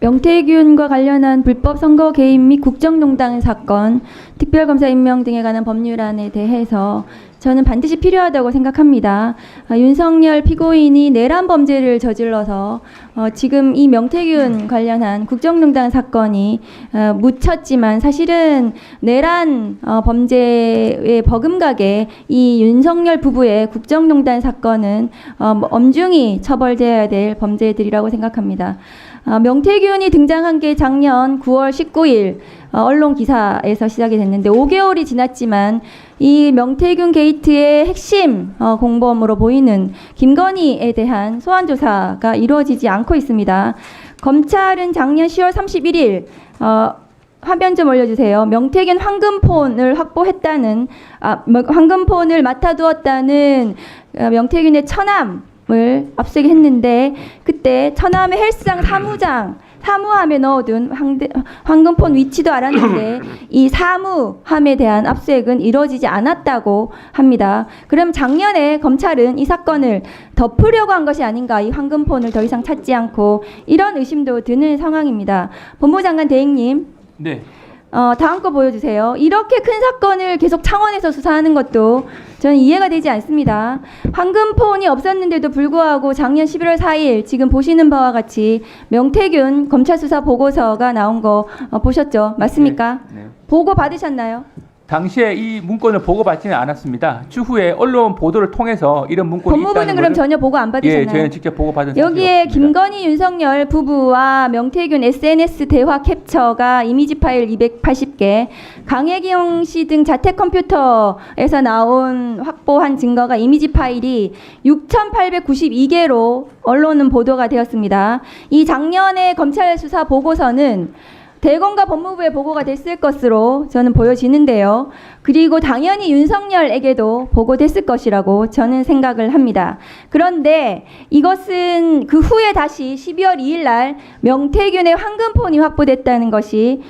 명태균과 관련한 불법 선거 개입 및 국정농단 사건, 특별검사 임명 등에 관한 법률안에 대해서 저는 반드시 필요하다고 생각합니다. 윤석열 피고인이 내란 범죄를 저질러서 지금 이 명태균 관련한 국정농단 사건이 묻혔지만 사실은 내란 범죄에 버금가게 이 윤석열 부부의 국정농단 사건은 엄중히 처벌되어야 될 범죄들이라고 생각합니다. 명태균이 등장한 게 작년 9월 19일 언론 기사에서 시작이 됐는데 5개월이 지났지만 이 명태균 게이트의 핵심 공범으로 보이는 김건희에 대한 소환 조사가 이루어지지 않고 있습니다. 검찰은 작년 10월 31일 화면 좀 올려주세요. 명태균 황금폰을 확보했다는 황금폰을 맡아두었다는 명태균의 처남을 압수했는데 그때 처남의 헬스장 사무함에 넣어둔 황금폰 위치도 알았는데 이 사무함에 대한 압수액은 이루어지지 않았다고 합니다. 그럼 작년에 검찰은 이 사건을 덮으려고 한 것이 아닌가, 이 황금폰을 더 이상 찾지 않고, 이런 의심도 드는 상황입니다. 법무장관 대행님. 네. 다음 거 보여주세요. 이렇게 큰 사건을 계속 창원에서 수사하는 것도 저는 이해가 되지 않습니다. 황금폰이 없었는데도 불구하고 작년 11월 4일 지금 보시는 바와 같이 명태균 검찰 수사 보고서가 나온 거 보셨죠? 맞습니까? 네. 네. 보고 받으셨나요? 당시에 이 문건을 보고받지는 않았습니다. 추후에 언론 보도를 통해서 이런 문건이 있다는 법무부는 그럼 전혀 보고 안 받으셨나요? 예, 저희는 직접 보고받은 여기에 김건희, 윤석열 부부와 명태균 SNS 대화 캡처가 이미지 파일 280개, 강혜경 씨 등 자택 컴퓨터에서 나온 확보한 증거가 이미지 파일이 6,892개로 언론은 보도가 되었습니다. 이 작년에 검찰 수사 보고서는 대검과 법무부에 보고가 됐을 것으로 저는 보여지는데요. 그리고 당연히 윤석열에게도 보고됐을 것이라고 저는 생각을 합니다. 그런데 이것은 그 후에 다시 12월 2일 날 명태균의 황금폰이 확보됐다는 것이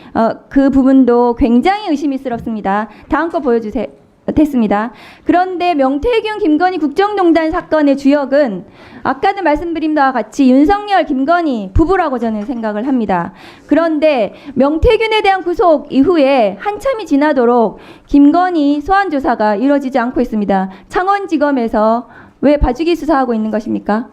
그 부분도 굉장히 의심스럽습니다. 다음 거 보여주세요. 됐습니다. 그런데 명태균, 김건희 국정농단 사건의 주역은 아까도 말씀드린 바와 같이 윤석열, 김건희 부부라고 저는 생각을 합니다. 그런데 명태균에 대한 구속 이후에 한참이 지나도록 김건희 소환 조사가 이루어지지 않고 있습니다. 창원지검에서 왜 봐주기 수사하고 있는 것입니까?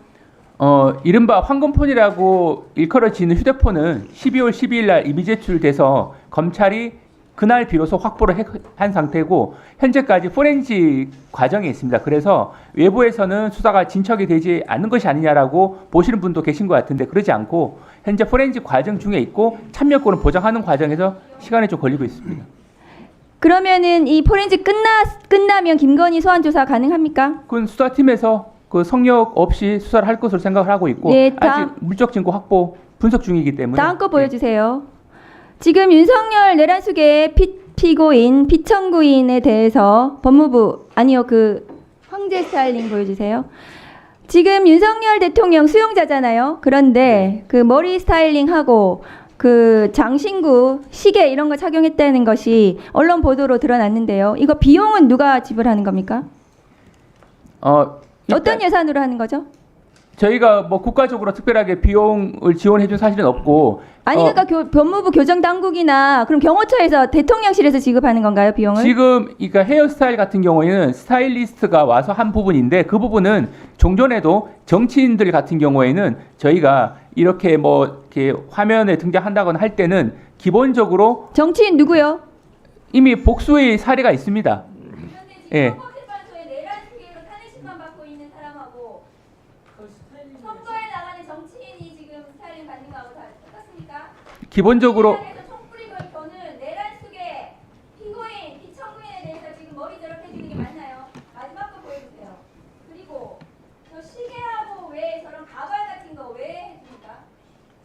이른바 황금폰이라고 일컬어지는 휴대폰은 12월 12일 날 이미 제출돼서 검찰이 그날 비로소 확보를 한 상태고 현재까지 포렌식 과정에 있습니다. 그래서 외부에서는 수사가 진척이 되지 않는 것이 아니냐라고 보시는 분도 계신 것 같은데 그러지 않고 현재 포렌식 과정 중에 있고 참여권을 보장하는 과정에서 시간이 좀 걸리고 있습니다. 그러면은 이 포렌식 끝나면 김건희 소환 조사 가능합니까? 그건 수사팀에서 그 성역 없이 수사를 할 것으로 생각을 하고 있고 네, 아직 물적 증거 확보 분석 중이기 때문에 다음 거 보여주세요. 지금 윤석열 내란 수계 피고인 피청구인에 대해서 법무부 그 황제 스타일링 보여주세요. 지금 윤석열 대통령 수용자잖아요. 그런데 그 머리 스타일링하고 그 장신구 시계 이런 거 착용했다는 것이 언론 보도로 드러났는데요. 이거 비용은 누가 지불하는 겁니까? 어떤 예산으로 하는 거죠? 저희가 뭐 국가적으로 특별하게 비용을 지원해준 사실은 없고 아니 그러니까 법무부 교정당국이나 그럼 경호처에서 대통령실에서 지급하는 건가요, 비용을? 지금 그러니까 헤어스타일 같은 경우에는 스타일리스트가 와서 한 부분인데 그 부분은 종전에도 정치인들 같은 경우에는 저희가 이렇게 뭐 이렇게 화면에 등장한다거나 할 때는 기본적으로 정치인 누구요? 이미 복수의 사례가 있습니다. 예. 기본적으로 내란 속에 피고인, 피청구인에 대해서 지금 머리 저렇게 해주는 게 맞나요? 마지막 거 보여주세요. 그리고 저 시계하고 왜 저런 가발 같은 거 왜 해줍니까?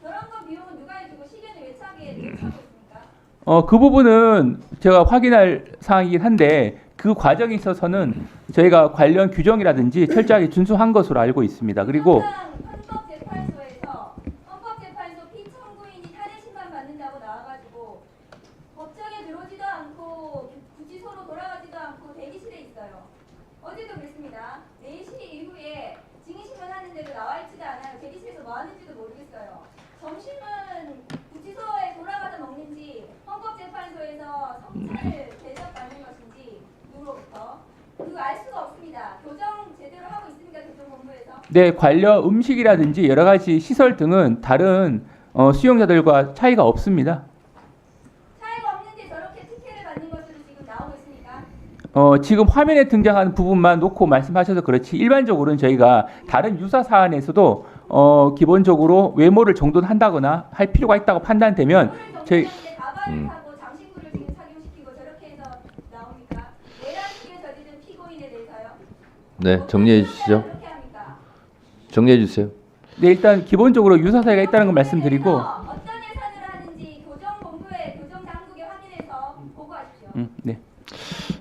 저런 거 비용은 누가 해주고 시계는 왜 차고 있습니까? 그 부분은 제가 확인할 사항이긴 한데 그 과정에 있어서는 저희가 관련 규정이라든지 철저하게 준수한 것으로 알고 있습니다. 그리고 어제도 그랬습니다. 4시 이후에 증인신문 하는데도 나와 있지도 않아요. 대기실에서 뭐 하는지도 모르겠어요. 점심만 네, 관련 음식이라든지 여러 가지 시설 등은 다른 수용자들과 차이가 없습니다. 차이가 없는데 저렇게 특혜를 받는 것으로 지금 나오고 있습니까? 지금 화면에 등장하는 부분만 놓고 말씀하셔서 그렇지 일반적으로는 저희가 다른 유사 사안에서도 기본적으로 외모를 정돈한다거나 할 필요가 있다고 판단되면 저희 가발을 하고 장신구를 지금 착용시키고 저렇게 해서 나옵니까? 내란죄에 저지른 피고인에 대해서요. 네, 정리해 주시죠. 그렇게 합니까? 정리해 주세요. 네, 일단 기본적으로 유사 사유가 있다는 걸 말씀드리고 어떤 예산을 하는지 교정본부에 교정당국에 확인해서 보고하십시오. 네.